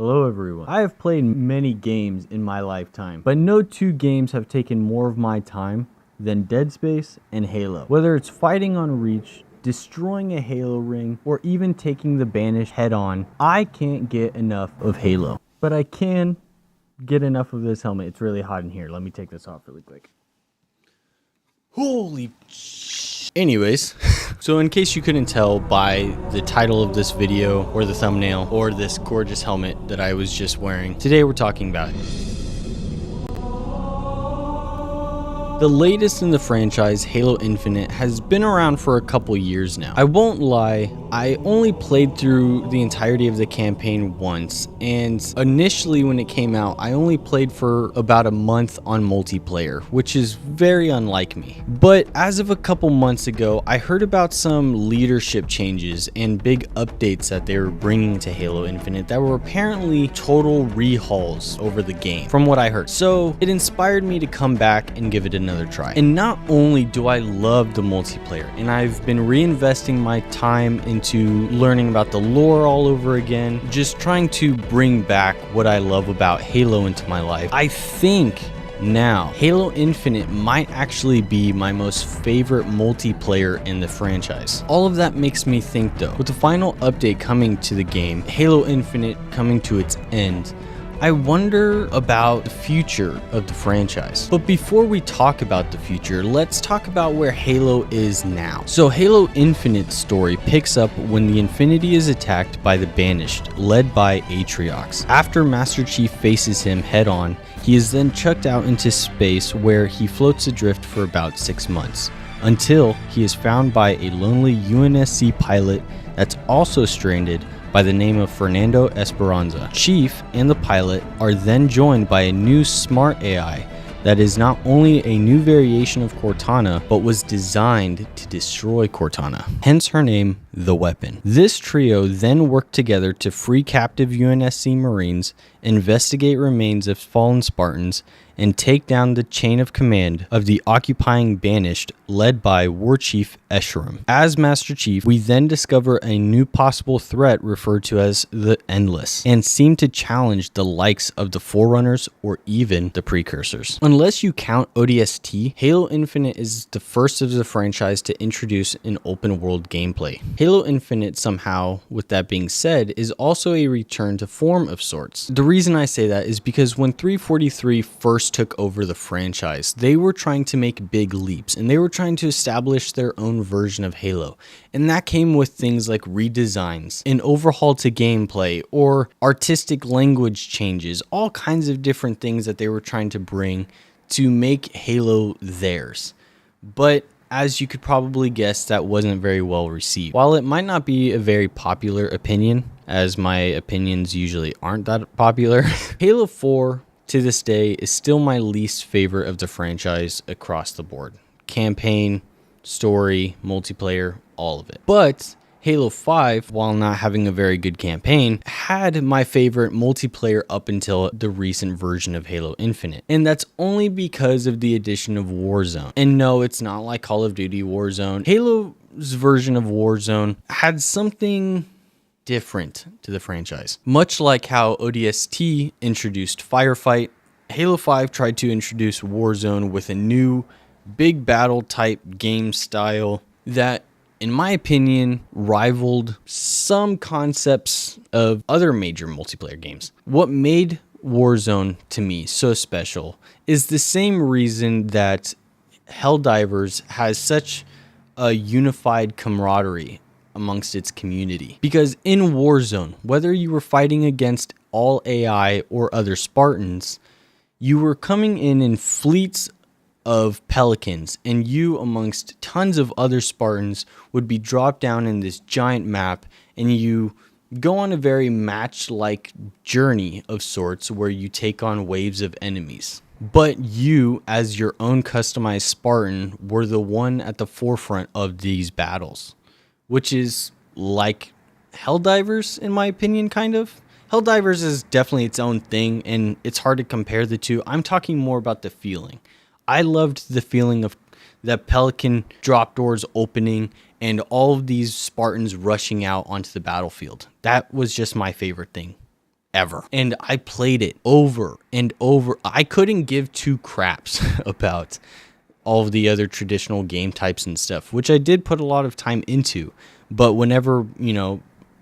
Hello everyone. I have played many games in my lifetime, but no two games have taken more of my time than Dead Space and Halo. Whether it's fighting on Reach, destroying a Halo ring, or even taking the Banished head on, I can't get enough of Halo. But I can get enough of this helmet. It's really hot in here. Let me take this off really quick. Holy Anyways, so in case you couldn't tell by the title of this video or the thumbnail or this gorgeous helmet that I was just wearing, today we're talking about the latest in the franchise, Halo Infinite, has been around for a couple years now. I won't lie, I only played through the entirety of the campaign once, and initially when it came out, I only played for about a month on multiplayer, which is very unlike me. But as of a couple months ago, I heard about some leadership changes and big updates that they were bringing to Halo Infinite that were apparently total rehauls over the game, from what I heard. So it inspired me to come back and give it another try. And not only do I love the multiplayer, and I've been reinvesting my time into learning about the lore all over again, just trying to bring back what I love about Halo into my life, I think now Halo Infinite might actually be my most favorite multiplayer in the franchise. All of that makes me think though, with the final update coming to the game, Halo Infinite coming to its end, I wonder about the future of the franchise. But before we talk about the future, let's talk about where Halo is now. So Halo Infinite's story picks up when the Infinity is attacked by the Banished, led by Atriox. After Master Chief faces him head on, he is then chucked out into space where he floats adrift for about 6 months, until he is found by a lonely UNSC pilot that's also stranded by the name of Fernando Esperanza. Chief and the pilot are then joined by a new smart AI that is not only a new variation of Cortana, but was designed to destroy Cortana, hence her name, the Weapon. This trio then work together to free captive UNSC Marines, investigate remains of fallen Spartans, and take down the chain of command of the occupying Banished, led by War Chief Escharum. As Master Chief, we then discover a new possible threat referred to as the Endless, and seem to challenge the likes of the Forerunners or even the Precursors. Unless you count ODST, Halo Infinite is the first of the franchise to introduce an open world gameplay. Halo Infinite somehow, with that being said, is also a return to form of sorts. The reason I say that is because when 343 first took over the franchise, they were trying to make big leaps and they were trying to establish their own version of Halo. And that came with things like redesigns, an overhaul to gameplay, or artistic language changes, all kinds of different things that they were trying to bring to make Halo theirs. But as you could probably guess, that wasn't very well received. While it might not be a very popular opinion, as my opinions usually aren't that popular, Halo 4 to this day is still my least favorite of the franchise across the board. Campaign, story, multiplayer, all of it. But Halo 5, while not having a very good campaign, had my favorite multiplayer up until the recent version of Halo Infinite. And that's only because of the addition of Warzone. And no, it's not like Call of Duty Warzone. Halo's version of Warzone had something different to the franchise. Much like how ODST introduced Firefight, Halo 5 tried to introduce Warzone with a new big battle type game style that, in my opinion, rivaled some concepts of other major multiplayer games. What made Warzone to me so special is the same reason that Helldivers has such a unified camaraderie amongst its community. Because in Warzone, whether you were fighting against all AI or other Spartans, you were coming in fleets of pelicans, and you amongst tons of other Spartans would be dropped down in this giant map, and you go on a very match-like journey of sorts where you take on waves of enemies. But you, as your own customized Spartan, were the one at the forefront of these battles, which is like Helldivers, in my opinion, kind of. Helldivers is definitely its own thing, and it's hard to compare the two. I'm talking more about the feeling. I loved the feeling of the Pelican drop doors opening and all of these Spartans rushing out onto the battlefield. That was just my favorite thing ever. And I played it over and over. I couldn't give two craps about all of the other traditional game types and stuff, which I did put a lot of time into. But whenever,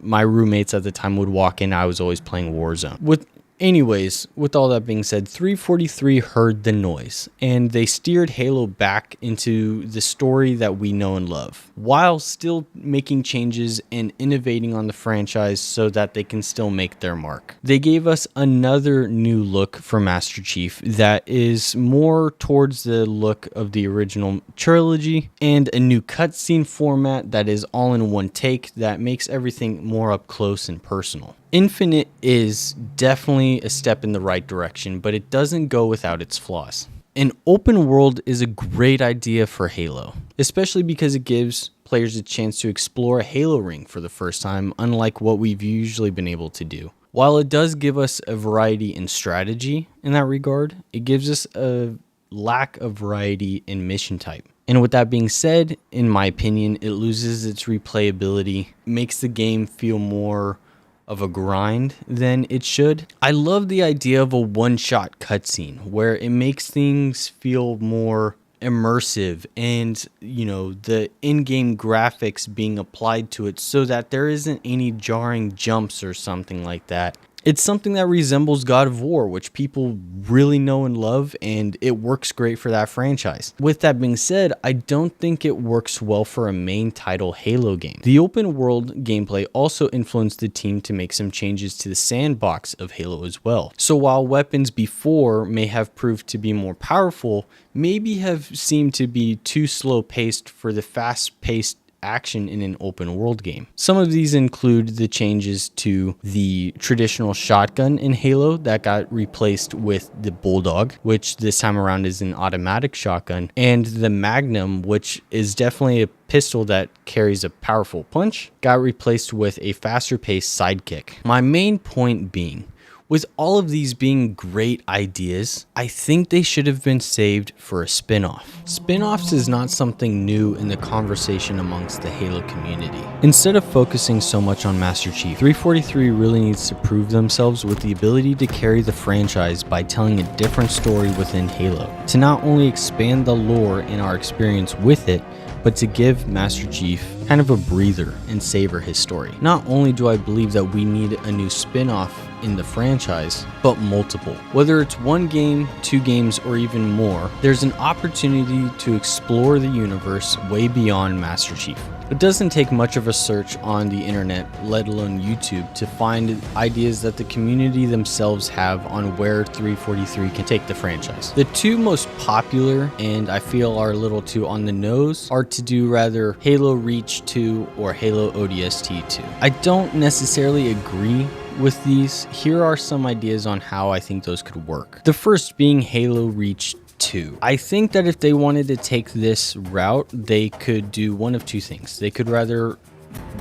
my roommates at the time would walk in, I was always playing Warzone. With all that being said, 343 heard the noise, and they steered Halo back into the story that we know and love, while still making changes and innovating on the franchise so that they can still make their mark. They gave us another new look for Master Chief that is more towards the look of the original trilogy, and a new cutscene format that is all in one take that makes everything more up close and personal. Infinite is definitely a step in the right direction, but it doesn't go without its flaws. An open world is a great idea for Halo, especially because it gives players a chance to explore a Halo ring for the first time, unlike what we've usually been able to do. While it does give us a variety in strategy in that regard, it gives us a lack of variety in mission type. And with that being said, in my opinion, it loses its replayability, makes the game feel more of a grind than it should. I love the idea of a one-shot cutscene where it makes things feel more immersive and, the in-game graphics being applied to it so that there isn't any jarring jumps or something like that. It's something that resembles God of War, which people really know and love, and it works great for that franchise. With that being said, I don't think it works well for a main title Halo game. The open world gameplay also influenced the team to make some changes to the sandbox of Halo as well. So while weapons before may have proved to be more powerful, maybe have seemed to be too slow paced for the fast paced action in an open world game. Some of these include the changes to the traditional shotgun in Halo that got replaced with the Bulldog, which this time around is an automatic shotgun, and the Magnum, which is definitely a pistol that carries a powerful punch, got replaced with a faster paced sidekick. My main point being, with all of these being great ideas, I think they should have been saved for a spin-off. Spin-offs is not something new in the conversation amongst the Halo community. Instead of focusing so much on Master Chief, 343 really needs to prove themselves with the ability to carry the franchise by telling a different story within Halo, to not only expand the lore and our experience with it, but to give Master Chief kind of a breather and savor his story. Not only do I believe that we need a new spin-off in the franchise, but multiple. Whether it's one game, two games, or even more, there's an opportunity to explore the universe way beyond Master Chief. It doesn't take much of a search on the internet, let alone YouTube, to find ideas that the community themselves have on where 343 can take the franchise. The two most popular, and I feel are a little too on the nose, are to do rather Halo Reach 2 or Halo ODST 2. I don't necessarily agree with these. Here are some ideas on how I think those could work. The first being Halo Reach 2. I think that if they wanted to take this route, they could do one of two things. They could rather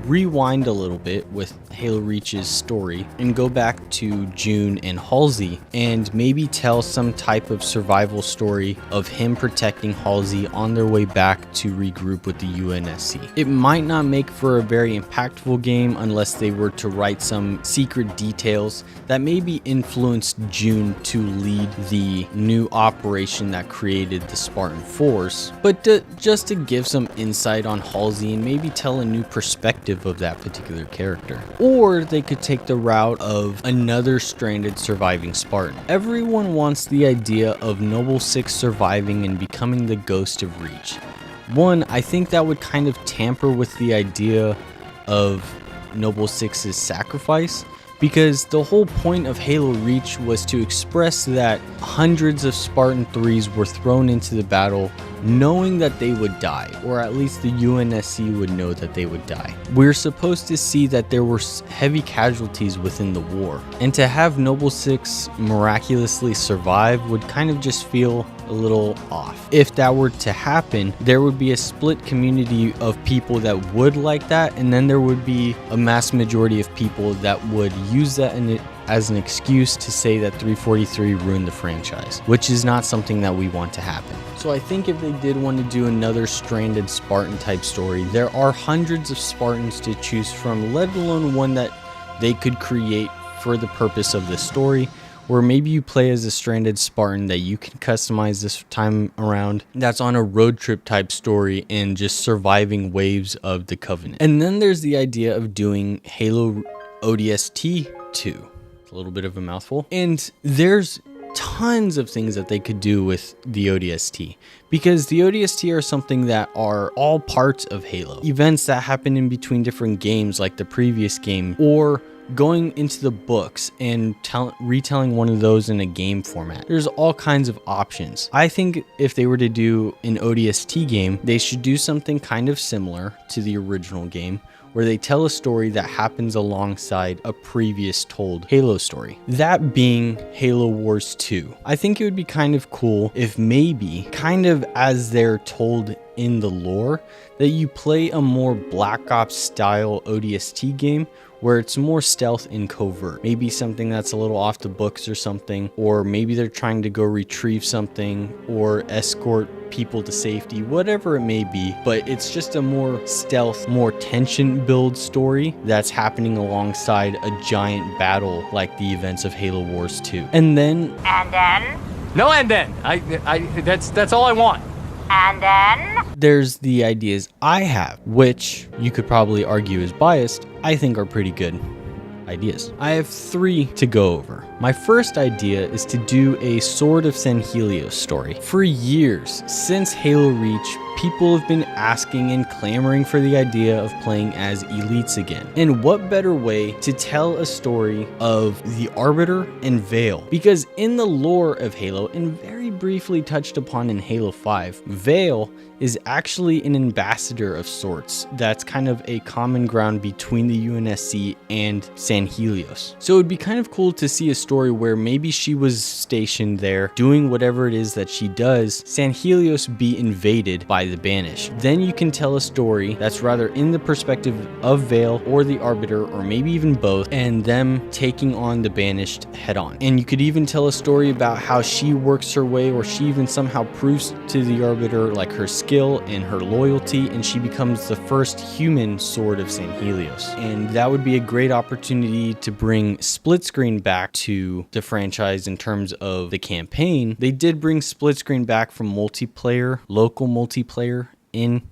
rewind a little bit with Halo Reach's story and go back to June and Halsey and maybe tell some type of survival story of him protecting Halsey on their way back to regroup with the UNSC. It might not make for a very impactful game unless they were to write some secret details that maybe influenced June to lead the new operation that created the Spartan Force, but just to give some insight on Halsey and maybe tell a new perspective of that particular character. Or they could take the route of another stranded surviving Spartan. Everyone wants the idea of Noble Six surviving and becoming the ghost of Reach. One, I think that would kind of tamper with the idea of Noble Six's sacrifice, because the whole point of Halo Reach was to express that hundreds of Spartan 3s were thrown into the battle knowing that they would die, or at least the UNSC would know that they would die. We're supposed to see that there were heavy casualties within the war, and to have Noble Six miraculously survive would kind of just feel a little off. If that were to happen, there would be a split community of people that would like that, and then there would be a mass majority of people that would use that as an excuse to say that 343 ruined the franchise, which is not something that we want to happen. So I think if they did want to do another stranded Spartan type story, there are hundreds of Spartans to choose from, let alone one that they could create for the purpose of the story, or maybe you play as a stranded Spartan that you can customize this time around, that's on a road trip type story and just surviving waves of the Covenant. And then there's the idea of doing Halo ODST 2. It's a little bit of a mouthful. And there's tons of things that they could do with the ODST, because the ODST are something that are all parts of Halo. Events that happen in between different games like the previous game, or going into the books and retelling one of those in a game format. There's all kinds of options. I think if they were to do an ODST game, they should do something kind of similar to the original game, where they tell a story that happens alongside a previous told Halo story. That being Halo Wars 2. I think it would be kind of cool if maybe, kind of as they're told in the lore, that you play a more Black Ops style ODST game where it's more stealth and covert. Maybe something that's a little off the books or something, or maybe they're trying to go retrieve something or escort people to safety, whatever it may be, but it's just a more stealth, more tension build story that's happening alongside a giant battle like the events of Halo Wars 2. And then No, and then that's all I want. And then there's the ideas I have, which you could probably argue is biased, I think are pretty good ideas. I have 3 to go over. My first idea is to do a Sword of San Helios story. For years, since Halo Reach, people have been asking and clamoring for the idea of playing as elites again. And what better way to tell a story of the Arbiter and Vale? Because in the lore of Halo, and very briefly touched upon in Halo 5, Vale is actually an ambassador of sorts that's kind of a common ground between the UNSC and San Helios. So it would be kind of cool to see a story where maybe she was stationed there doing whatever it is that she does, San Helios be invaded by the Banished. Then you can tell a story that's rather in the perspective of Vale or the Arbiter, or maybe even both, and them taking on the Banished head on. And you could even tell a story about how she works her way, or she even somehow proves to the Arbiter like her skill and her loyalty, and she becomes the first human Sword of San Helios. And that would be a great opportunity to bring split screen back to the franchise in terms of the campaign. They did bring split screen back from multiplayer, local multiplayer in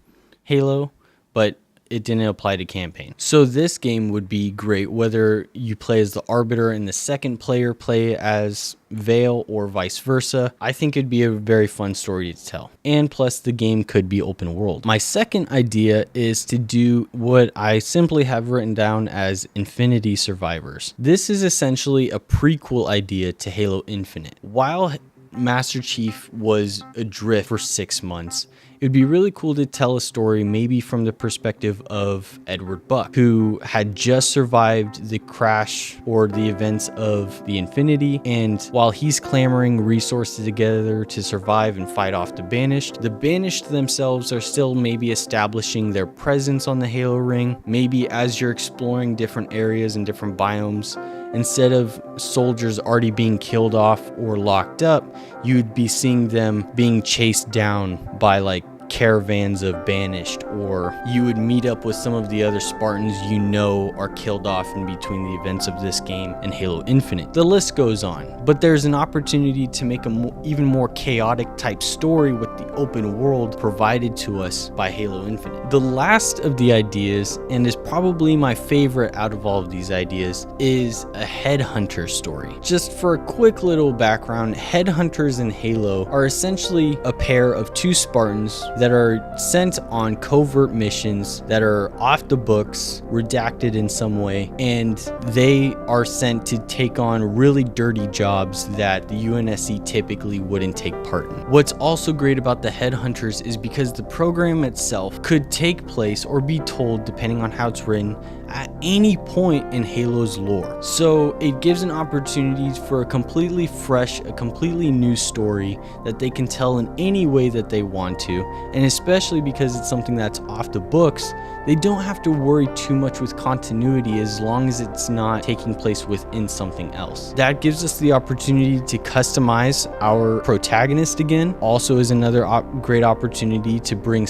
Halo, but it didn't apply to campaign. So this game would be great whether you play as the Arbiter and the second player play as Vale or vice versa. I think it'd be a very fun story to tell. And plus the game could be open world. My second idea is to do what I simply have written down as Infinity Survivors. This is essentially a prequel idea to Halo Infinite. While Master Chief was adrift for 6 months, it would be really cool to tell a story maybe from the perspective of Edward Buck, who had just survived the crash or the events of the Infinity, and while he's clamoring resources together to survive and fight off the Banished themselves are still maybe establishing their presence on the Halo ring. Maybe as you're exploring different areas and different biomes, instead of soldiers already being killed off or locked up, you'd be seeing them being chased down by like caravans of Banished, or you would meet up with some of the other Spartans you know are killed off in between the events of this game and Halo Infinite. The list goes on, but there's an opportunity to make a even more chaotic type story with the open world provided to us by Halo Infinite. The last of the ideas, and is probably my favorite out of all of these ideas, is a headhunter story. Just for a quick little background, headhunters in Halo are essentially a pair of 2 Spartans that are sent on covert missions that are off the books, redacted in some way, and they are sent to take on really dirty jobs that the UNSC typically wouldn't take part in. What's also great about the Headhunters is because the program itself could take place or be told, depending on how it's written, at any point in Halo's lore. So it gives an opportunity for a completely fresh, a completely new story that they can tell in any way that they want to. And especially because it's something that's off the books, they don't have to worry too much with continuity as long as it's not taking place within something else. That gives us the opportunity to customize our protagonist again. Also is another great opportunity to bring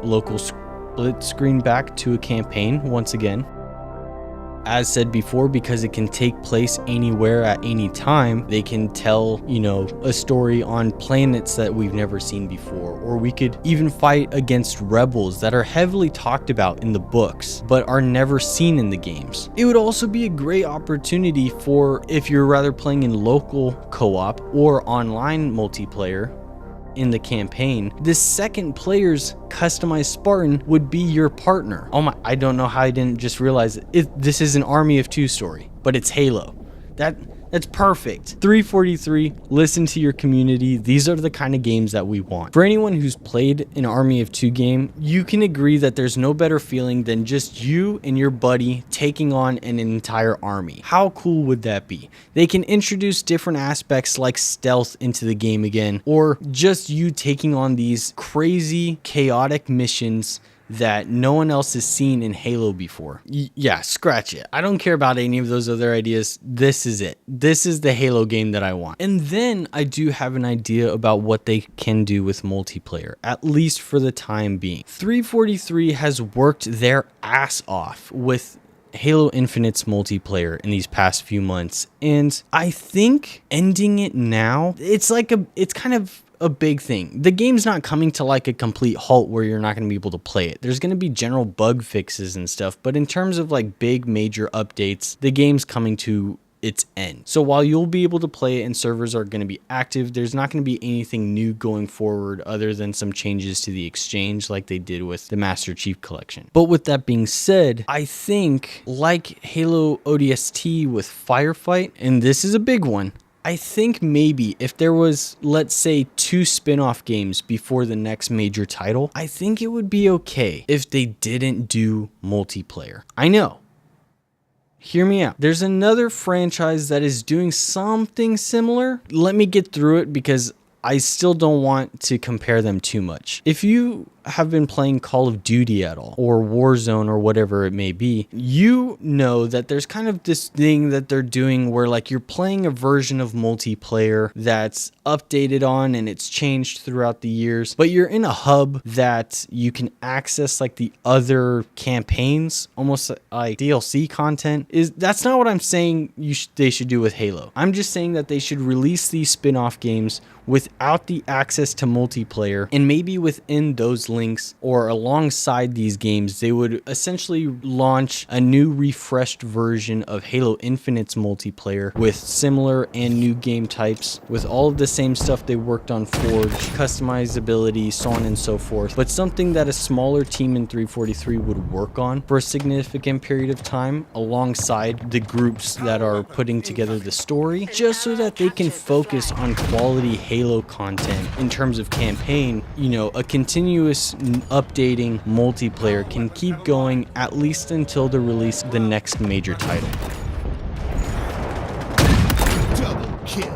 local split screen back to a campaign once again. As said before, because it can take place anywhere at any time, they can tell, a story on planets that we've never seen before, or we could even fight against rebels that are heavily talked about in the books, but are never seen in the games. It would also be a great opportunity for if you're rather playing in local co-op or online multiplayer in the campaign, the second player's customized Spartan would be your partner. Oh my, I don't know how I didn't just realize this is an Army of Two story, but it's Halo. That's perfect. 343, listen to your community. These are the kind of games that we want. For anyone who's played an Army of Two game, you can agree that there's no better feeling than just you and your buddy taking on an entire army. How cool would that be? They can introduce different aspects like stealth into the game again, or just you taking on these crazy, chaotic missions that no one else has seen in Halo before. Yeah, scratch it. I don't care about any of those other ideas. This is it. This is the Halo game that I want. And then I do have an idea about what they can do with multiplayer, at least for the time being. 343 has worked their ass off with Halo Infinite's multiplayer in these past few months, and I think ending it now, it's kind of a big thing. The game's not coming to like a complete halt where you're not going to be able to play it. There's going to be general bug fixes and stuff, but in terms of like big major updates, the game's coming to its end. So while you'll be able to play it and servers are going to be active, there's not going to be anything new going forward other than some changes to the exchange like they did with the Master Chief Collection. But with that being said, I think like Halo ODST with Firefight, and this is a big one, I think maybe if there was, let's say, 2 spin-off games before the next major title, I think it would be okay if they didn't do multiplayer. I know. Hear me out. There's another franchise that is doing something similar. Let me get through it because I still don't want to compare them too much. If you have been playing Call of Duty at all, or Warzone, or whatever it may be, you know that there's kind of this thing that they're doing where like you're playing a version of multiplayer that's updated on and it's changed throughout the years, but you're in a hub that you can access like the other campaigns, almost like DLC content. That's not what I'm saying they should do with Halo. I'm just saying that they should release these spin-off games without the access to multiplayer, and maybe within those links or alongside these games, they would essentially launch a new refreshed version of Halo Infinite's multiplayer with similar and new game types, with all of the same stuff they worked on Forge, customizability, so on and so forth, but something that a smaller team in 343 would work on for a significant period of time alongside the groups that are putting together the story, just so that they can focus on quality Halo content in terms of campaign. A continuous updating multiplayer can keep going at least until the release of the next major title. Double kill.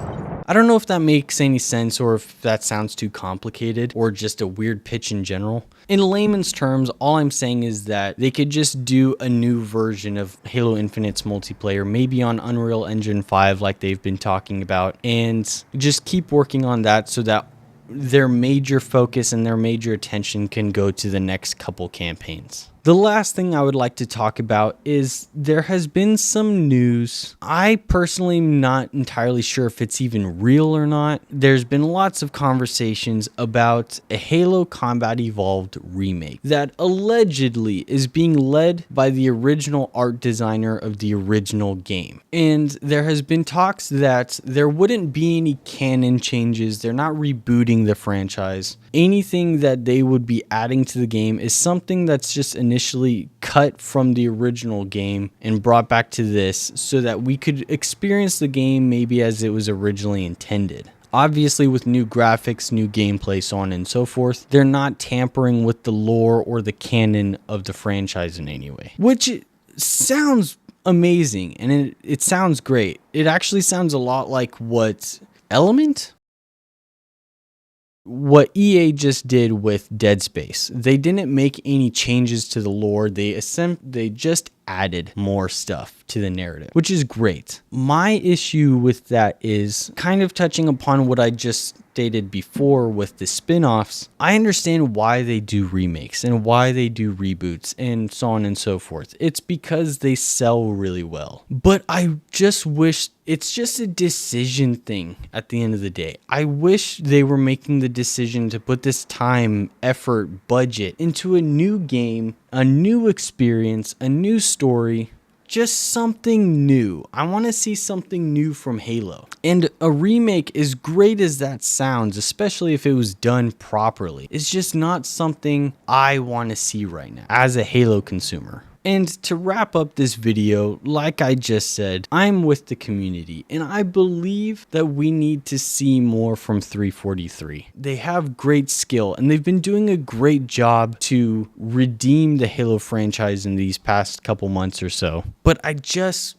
I don't know if that makes any sense or if that sounds too complicated or just a weird pitch in general. In layman's terms, all I'm saying is that they could just do a new version of Halo Infinite's multiplayer, maybe on Unreal Engine 5 like they've been talking about, and just keep working on that so that their major focus and their major attention can go to the next couple campaigns. The last thing I would like to talk about is there has been some news. I personally am not entirely sure if it's even real or not. There's been lots of conversations about a Halo Combat Evolved remake that allegedly is being led by the original art designer of the original game. And there has been talks that there wouldn't be any canon changes. They're not rebooting the franchise. Anything that they would be adding to the game is something that's just initially cut from the original game and brought back to this so that we could experience the game maybe as it was originally intended. Obviously, with new graphics, new gameplay, so on and so forth, they're not tampering with the lore or the canon of the franchise in any way, which sounds amazing and it sounds great. It actually sounds a lot like what EA just did with Dead Space. They didn't make any changes to the lore. They just added more stuff to the narrative, which is great. My issue with that is kind of touching upon what I just stated before with the spin-offs. I understand why they do remakes and why they do reboots and so on and so forth. It's because they sell really well. But I just wish it's just a decision thing at the end of the day. I wish they were making the decision to put this time, effort, budget into a new game, a new experience, a new story. Just something new. I want to see something new from Halo. And a remake, as great as that sounds, especially if it was done properly, is just not something I want to see right now as a Halo consumer. And to wrap up this video, like I just said, I'm with the community and I believe that we need to see more from 343. They have great skill and they've been doing a great job to redeem the Halo franchise in these past couple months or so. But I just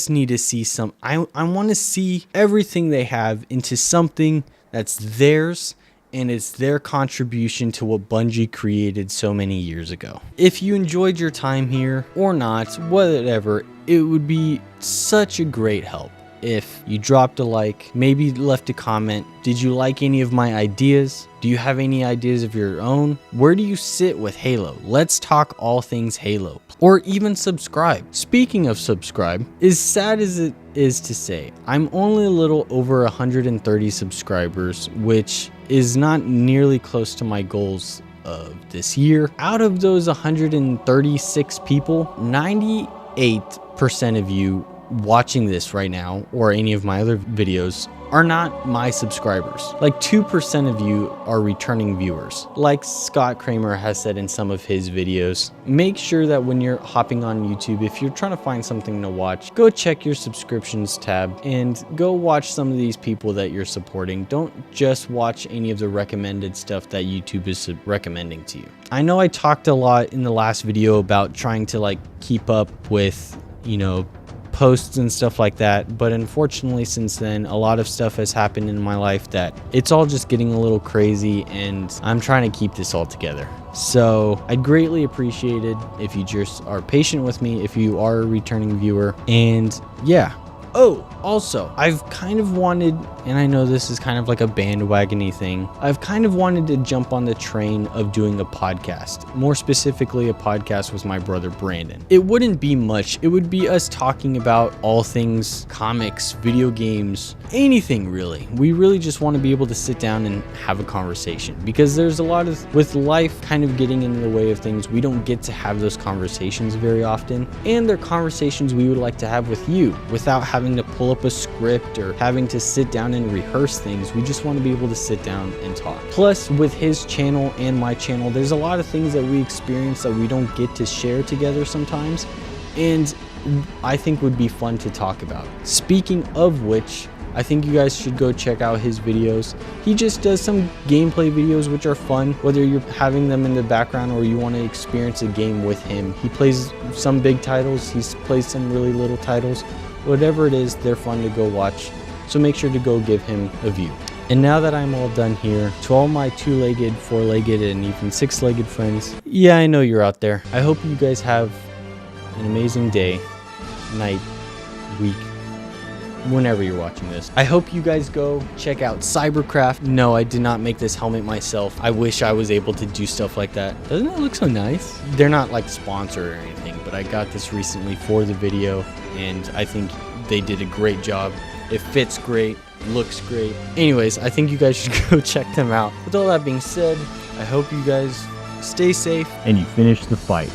need to see some, I want to see everything they have into something that's theirs, and it's their contribution to what Bungie created so many years ago. If you enjoyed your time here or not, whatever, it would be such a great help if you dropped a like, maybe left a comment. Did you like any of my ideas? Do you have any ideas of your own? Where do you sit with Halo? Let's talk all things Halo. Or even subscribe. Speaking of subscribe, as sad as it is to say, I'm only a little over 130 subscribers, which is not nearly close to my goals of this year. Out of those 136 people, 98% of you watching this right now or any of my other videos are not my subscribers. Like 2% of you are returning viewers. Like Scott Kramer has said in some of his videos, make sure that when you're hopping on YouTube, if you're trying to find something to watch, go check your subscriptions tab and go watch some of these people that you're supporting. Don't just watch any of the recommended stuff that YouTube is recommending to you. I know I talked a lot in the last video about trying to like keep up with, posts and stuff like that, but unfortunately since then a lot of stuff has happened in my life that it's all just getting a little crazy, and I'm trying to keep this all together. So I'd greatly appreciate it if you just are patient with me, if you are a returning viewer. And yeah, oh, also, I've kind of wanted, and I know this is kind of like a bandwagon-y thing, I've kind of wanted to jump on the train of doing a podcast. More specifically, a podcast with my brother Brandon. It wouldn't be much. It would be us talking about all things comics, video games, anything really. We really just want to be able to sit down and have a conversation, because there's a lot of, with life kind of getting in the way of things, we don't get to have those conversations very often, and they're conversations we would like to have with you without having to pull up a script or having to sit down and rehearse things. We just want to be able to sit down and talk. Plus, with his channel and my channel, there's a lot of things that we experience that we don't get to share together sometimes, and I think would be fun to talk about. Speaking of which, I think you guys should go check out his videos. He just does some gameplay videos which are fun, whether you're having them in the background or you want to experience a game with him. He plays some big titles, he plays some really little titles. Whatever it is, they're fun to go watch, so make sure to go give him a view. And now that I'm all done here, to all my two-legged, four-legged, and even six-legged friends, yeah, I know you're out there. I hope you guys have an amazing day, night, week, whenever you're watching this. I hope you guys go check out Cybercraft. No, I did not make this helmet myself. I wish I was able to do stuff like that. Doesn't it look so nice? They're not like sponsored or anything, but I got this recently for the video, and I think they did a great job. It fits great, looks great. Anyways, I think you guys should go check them out. With all that being said, I hope you guys stay safe and you finish the fight.